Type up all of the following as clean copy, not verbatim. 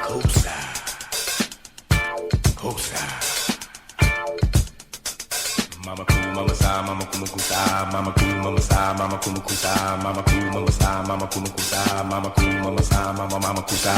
Mama cool, mama sa, mama kumukusa, mama cool, mama sa, mama kumukusa, mama cool, mama sa, mama kumukusa, mama cool, mama sa, mama kusa.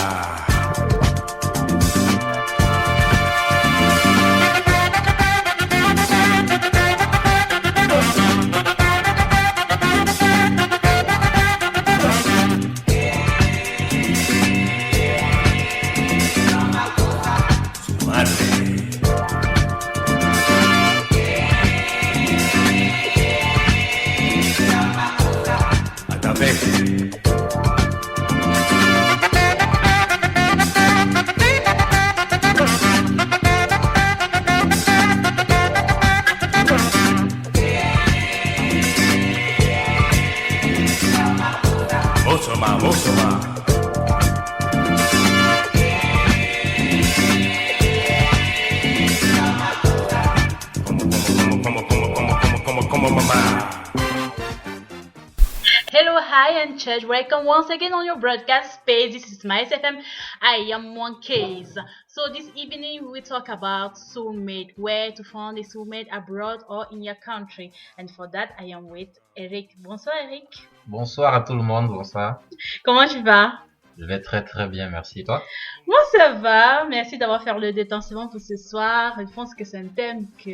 Hello, hi, and church. Welcome once again on your broadcast space. This is Mice FM. I am one case. So this evening we talk about soulmate, where to find a soulmate abroad or in your country. And for that, I am with Eric. Bonsoir, Eric. Bonsoir à tout le monde, bonsoir. Comment tu vas? Je vais très très bien, merci. Et toi? Moi, ça va. Merci d'avoir fait le détachement pour ce soir. Je pense que c'est un thème qui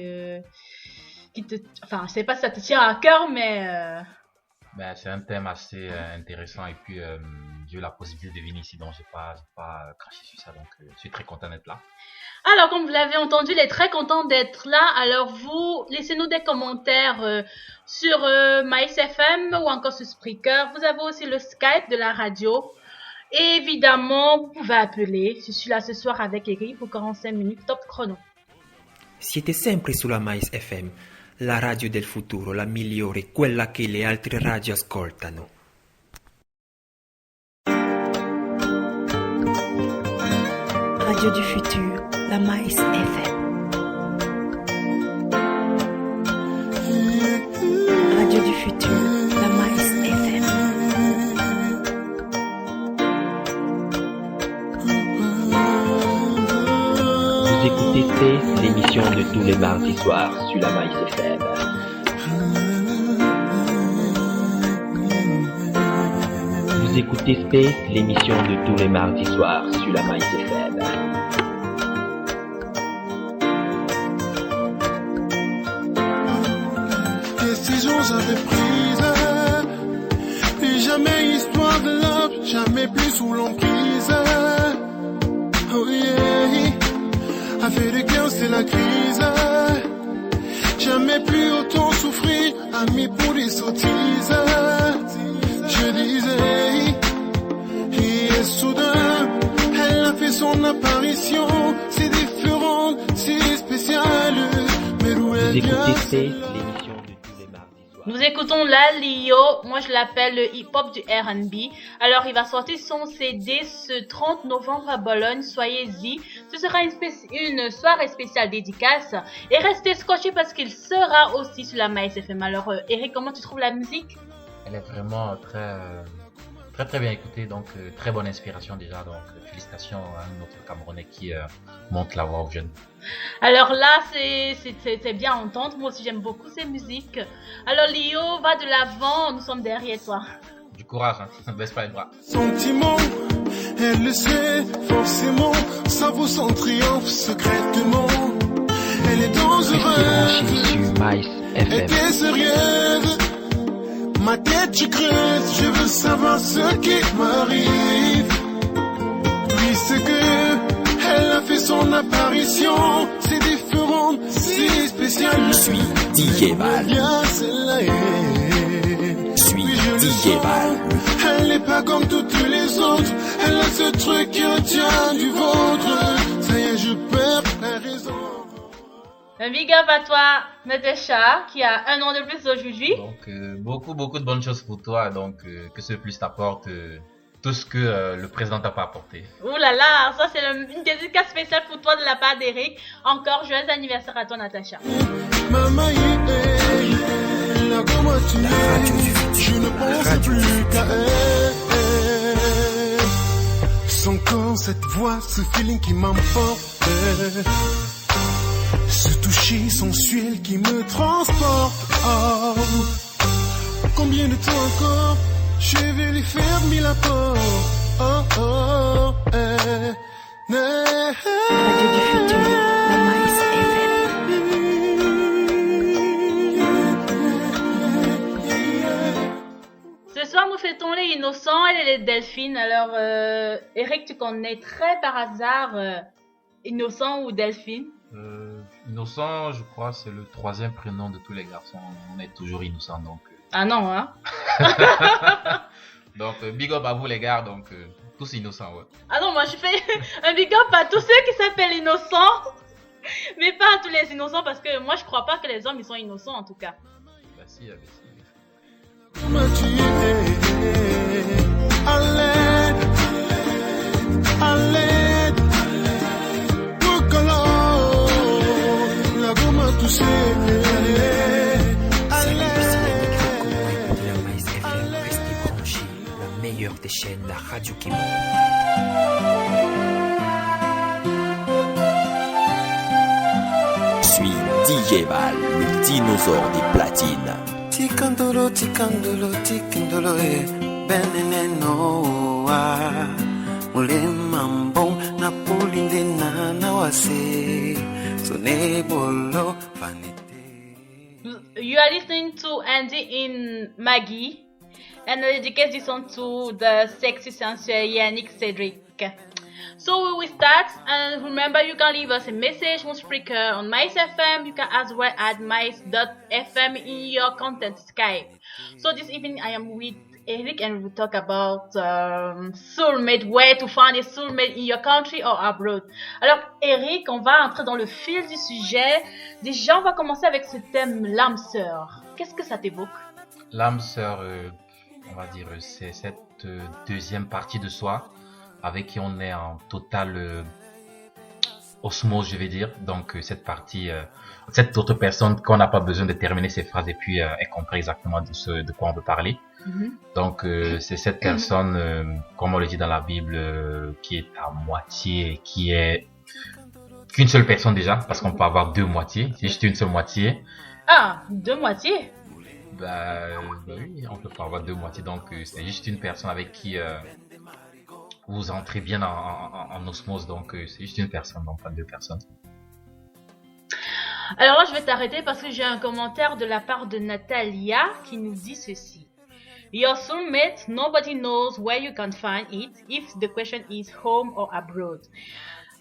te... Enfin, je sais pas si ça te tient à cœur, mais... Ben, c'est un thème assez intéressant et puis j'ai eu la possibilité de venir ici, donc j'ai pas craché sur ça, donc je suis très content d'être là. Alors, comme vous l'avez entendu, il est très content d'être là. Alors, vous, laissez-nous des commentaires sur Mice FM ou encore sur Spreaker. Vous avez aussi le Skype de la radio. Et évidemment, vous pouvez appeler. Je suis là ce soir avec Eric pour 45 minutes, top chrono. Siete sempre sulla Mais FM, la radio del futuro, la migliore, quella che le altre radio ascoltano. Radio du futur, la Mais FM. Radio du futur, la Mais FM. Vous écoutez Space, l'émission de tous les mardis soirs sur la Mais FM. Vous écoutez Space, l'émission de tous les mardis soirs sur la Mais FM. Décision j'avais prise, plus jamais histoire de love, jamais plus sous l'emprise. Oh yeah. Affaire de cœur, c'est la crise. Jamais plus autant souffrir, amis pour des sottises. Je disais, et soudain, elle a fait son apparition. C'est différent, c'est spécial. Mais d'où elle vient, c'est l'émission de tous les mardis soirs. Nous écoutons Lio, moi je l'appelle le hip-hop du R&B. Alors il va sortir son CD ce 30 novembre à Bologne, soyez-y. Ce sera une soirée spéciale dédicace. Et restez scotchés parce qu'il sera aussi sur la Mais FM. Alors Eric, comment tu trouves la musique? Elle est vraiment très bien écoutée, donc très bonne inspiration déjà, donc félicitations à notre Camerounais qui monte la voix aux jeunes. Alors là, c'est bien à entendre, moi aussi j'aime beaucoup ces musiques. Alors Lio, va de l'avant, nous sommes derrière toi. Du courage, hein, baisse pas les bras. Sentiment, elle le sait forcément, ça vaut son triomphe secrètement. Elle est dangereuse, sur Mais FM. elle est sérieuse. Ma tête tu creuse, je veux savoir ce qui m'arrive. Puisque elle a fait son apparition, c'est différent, c'est spécial. Je suis DJ Val. Elle n'est pas comme toutes les autres, elle a ce truc qui retient du vôtre. Ça y est, je perds la raison. Un big up à toi, Natacha, qui a un an de plus aujourd'hui. Donc beaucoup de bonnes choses pour toi, donc que ce plus t'apporte tout ce que le président t'a pas apporté. Ouh là là, ça c'est une dédicace spéciale pour toi de la part d'Eric. Encore joyeux anniversaire à toi, Natacha. Maman, comment tu es? Je ne pense plus qu'à elle. Son corps, cette voix, ce feeling qui m'emporte. Ce toucher sensuel qui me transporte. Oh. Combien de temps encore je vais lui fermer la porte. Oh, oh, Radio du futur, la Maïs FM. Ce soir, nous fêtons les innocents et les delphines. Alors, Eric, tu connais très par hasard innocent ou delphine? Innocent, je crois, c'est le troisième prénom de tous les garçons. On est toujours innocent, donc. Ah non, hein? Donc, big up à vous les gars, donc tous innocents, ouais. Ah non, moi je fais un big up à tous ceux qui s'appellent innocents, mais pas à tous les innocents parce que moi je crois pas que les hommes ils sont innocents en tout cas. Bah si, bah si. À l'aide, à l'aide, la gomme a touché. Meilleure des chaînes, la radio qui monte. Je suis DJ Val, le dinosaure des platines. Tikandolo, tikandolo, tikandolo, beneneno, mule mambo, napulinde na nawase, sonebolo, vanité. You are listening to Andy in Maggie. And I dedicate this song to the sexy sensual Yannick Cedric. So we will start, and remember you can leave us a message on Spreaker on Mice FM. You can as well add mice.fm in your content Skype. So this evening I am with Eric and we will talk about soulmate, where to find a soulmate in your country or abroad. Alors Eric, on va entrer dans le fil du sujet. Déjà on va commencer avec ce thème, l'âme sœur. Qu'est-ce que ça t'évoque? L'âme sœur, on va dire, c'est cette deuxième partie de soi avec qui on est en totale osmose, je vais dire. Donc cette partie, cette autre personne qu'on n'a pas besoin de terminer ses phrases et puis elle comprend exactement de quoi on veut parler. Donc c'est cette personne, comme on le dit dans la Bible, qui est à moitié, qui est qu'une seule personne déjà, parce qu'on peut avoir deux moitiés, c'est juste une seule moitié. Ah, deux moitiés? Bah oui, on peut pas avoir deux moitiés, donc c'est juste une personne avec qui vous entrez bien en osmose, donc c'est juste une personne, donc pas deux personnes. Alors là, je vais t'arrêter parce que j'ai un commentaire de la part de Natalia qui nous dit ceci. Your soulmate, nobody knows where you can find it if the question is home or abroad.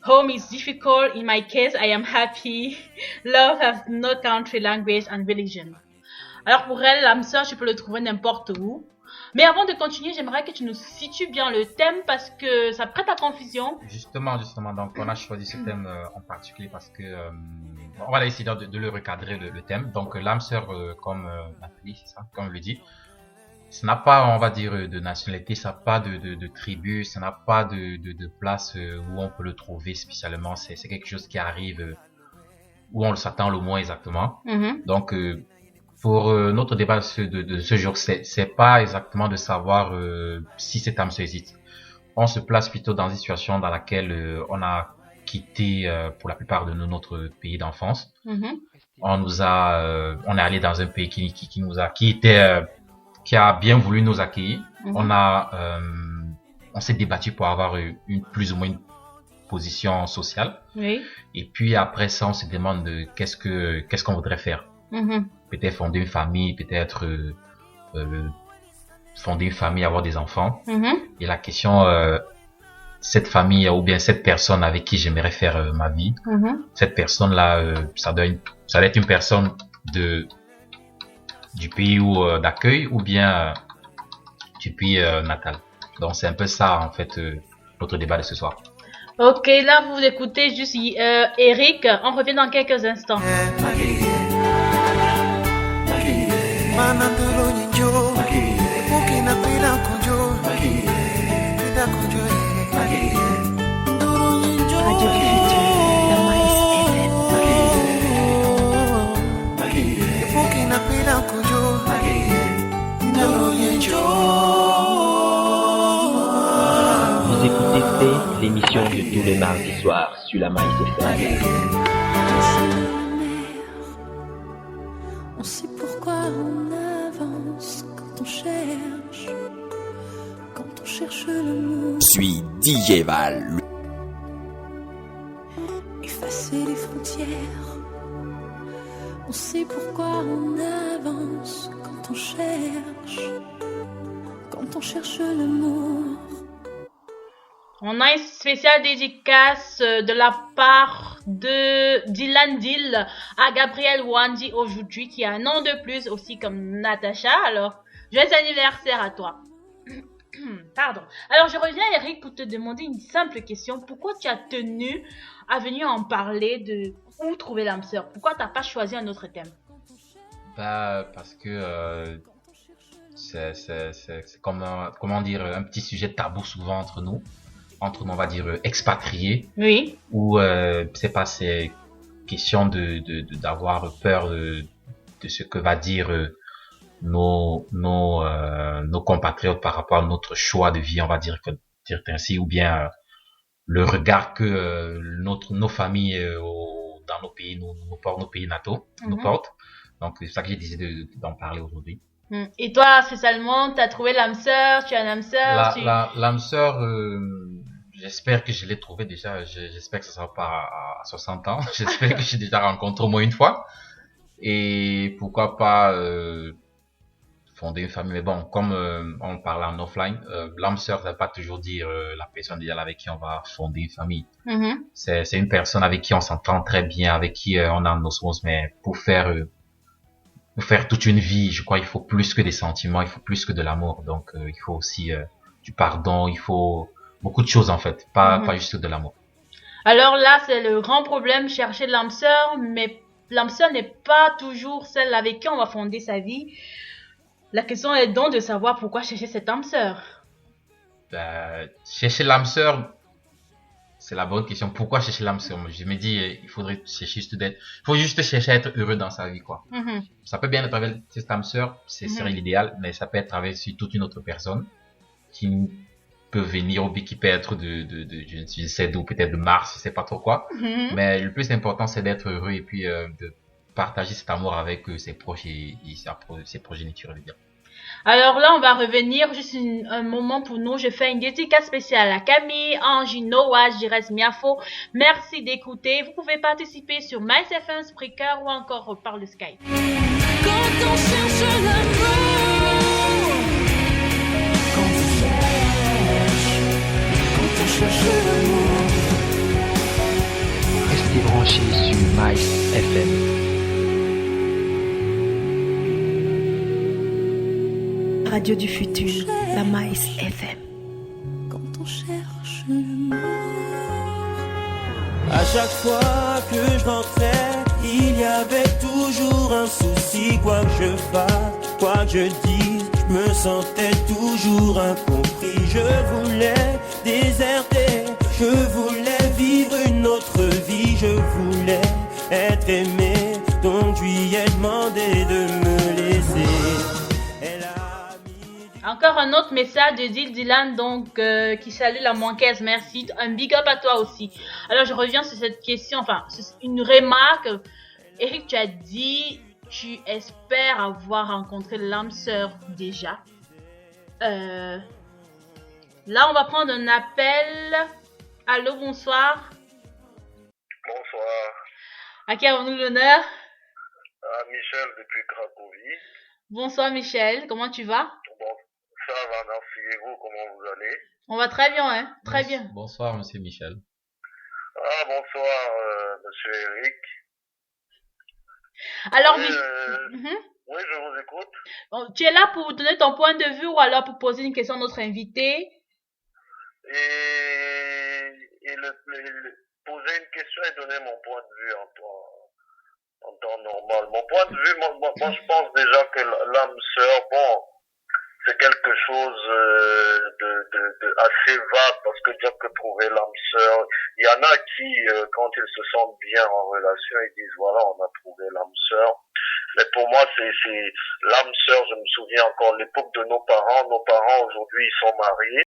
Home is difficult. In my case, I am happy. Love has no country, language and religion. Alors pour elle, l'âme sœur, tu peux le trouver n'importe où. Mais avant de continuer, j'aimerais que tu nous situes bien le thème parce que ça prête à confusion. Justement, donc on a choisi ce thème en particulier parce que on va essayer de le recadrer le thème. Donc l'âme sœur, comme Nathalie, c'est ça, comme je le dis, ça n'a pas, on va dire, de nationalité, ça n'a pas de tribu, ça n'a pas de place où on peut le trouver spécialement. C'est quelque chose qui arrive où on le s'attend le moins exactement. Donc pour notre débat de ce jour, c'est pas exactement de savoir si cette âme sœur existe. On se place plutôt dans une situation dans laquelle on a quitté pour la plupart de nous notre pays d'enfance. On est allé dans un pays qui a bien voulu nous accueillir. On s'est débattu pour avoir plus ou moins une position sociale. Et puis après ça, on se demande qu'est-ce qu'on voudrait faire. Peut-être fonder une famille, peut-être fonder une famille, avoir des enfants. Et la question, cette famille ou bien cette personne avec qui j'aimerais faire ma vie, cette personne-là, ça doit être une personne du pays d'accueil ou bien du pays natal. Donc c'est un peu ça en fait notre débat de ce soir. Ok, là vous écoutez juste Eric, on revient dans quelques instants. Radio du futur, la Maïs FM. Vous écoutez Space, l'émission de tous les mardis soirs sur la Maïs FM. On sait pourquoi on avance quand on cherche le mot. Suis DJ Val. Effacer les frontières. On sait pourquoi on avance quand on cherche le mot. On a une spéciale dédicace de la part de Dylan Dill à Gabriel Wandi aujourd'hui, qui a un an de plus aussi comme Natacha. Alors, joyeux anniversaire à toi. Pardon. Alors, je reviens, Eric, pour te demander une simple question. Pourquoi tu as tenu à venir en parler de où trouver l'âme sœur? Pourquoi tu n'as pas choisi un autre thème? Parce que c'est comme comment dire, un petit sujet tabou souvent entre nous, on va dire expatriés. Oui. Ou c'est question d'avoir peur de ce que va dire nos compatriotes par rapport à notre choix de vie, on va dire ainsi, ou bien le regard que nos familles dans nos pays nos pays nataux nous portent. Donc c'est ça que j'ai décidé d'en parler aujourd'hui. Et toi, spécialement, tu as trouvé l'âme sœur, tu as une âme sœur? L'âme sœur, j'espère que je l'ai trouvée déjà. J'espère que ça sera pas à 60 ans. J'espère que j'ai déjà rencontré au moins une fois. Et pourquoi pas fonder une famille. Mais bon, comme on parle en offline, l'âme sœur, ça veut pas toujours dire la personne déjà avec qui on va fonder une famille. C'est une personne avec qui on s'entend très bien, avec qui on a un osmose. Mais pour faire toute une vie, je crois il faut plus que des sentiments, il faut plus que de l'amour. Donc il faut aussi du pardon, il faut beaucoup de choses en fait, pas juste de l'amour. Alors là, c'est le grand problème, chercher l'âme sœur, mais l'âme sœur n'est pas toujours celle avec qui on va fonder sa vie. La question est donc de savoir pourquoi chercher cette âme sœur. Chercher l'âme sœur, c'est la bonne question. Pourquoi chercher l'âme sœur? Je me dis, il faut juste chercher à être heureux dans sa vie, quoi. Ça peut bien être avec cette âme sœur, c'est l'idéal, mais ça peut être avec toute une autre personne qui peut venir, ou qui peut être je ne sais d'où, peut-être de Mars, je sais pas trop quoi. Mais le plus important, c'est d'être heureux et puis de partager cet amour avec ses proches et ses progénitures, je veux dire. Alors là, on va revenir juste un moment pour nous. Je fais une dédicace spéciale à Camille, Angie, Noah, Jires, Miafo. Merci d'écouter. Vous pouvez participer sur MySFM, Spreaker ou encore par le Skype. Quand on cherche l'amour, quand on cherche l'amour, Restez branchés sur MySFM. Radio du futur, la Maïs FM. Quand on cherche l'amour. À chaque fois que je rentrais, il y avait toujours un souci. Quoi que je fasse, quoi que je dise, je me sentais toujours incompris. Je voulais déserter, je voulais vivre une autre vie. Je voulais être aimé, donc je lui ai demandé de me laisser. Encore un autre message de Dylan, donc qui salue la manquaise, merci. Un big up à toi aussi. Alors je reviens sur cette question, enfin sur une remarque. Eric, tu as dit tu espères avoir rencontré l'âme sœur déjà. Là on va prendre un appel. Allô, bonsoir. Bonsoir. À qui avons-nous l'honneur? Michel depuis Cracovie. Bonsoir Michel, comment tu vas? Bon, ça va, merci. Et vous, comment vous allez? On va très bien, hein? Très bien. Bonsoir, monsieur Michel. Ah, bonsoir, monsieur Eric. Alors, oui, je vous écoute. Bon, tu es là pour donner ton point de vue ou alors pour poser une question à notre invité? Et poser une question et donner mon point de vue en temps normal. Mon point de vue, moi je pense déjà que l'âme sœur, bon, c'est quelque chose de assez vague, parce que dire que trouver l'âme sœur, il y en a qui, quand ils se sentent bien en relation, ils disent voilà, on a trouvé l'âme sœur. Mais pour moi, c'est l'âme sœur, je me souviens encore l'époque de nos parents. Nos parents aujourd'hui, ils sont mariés.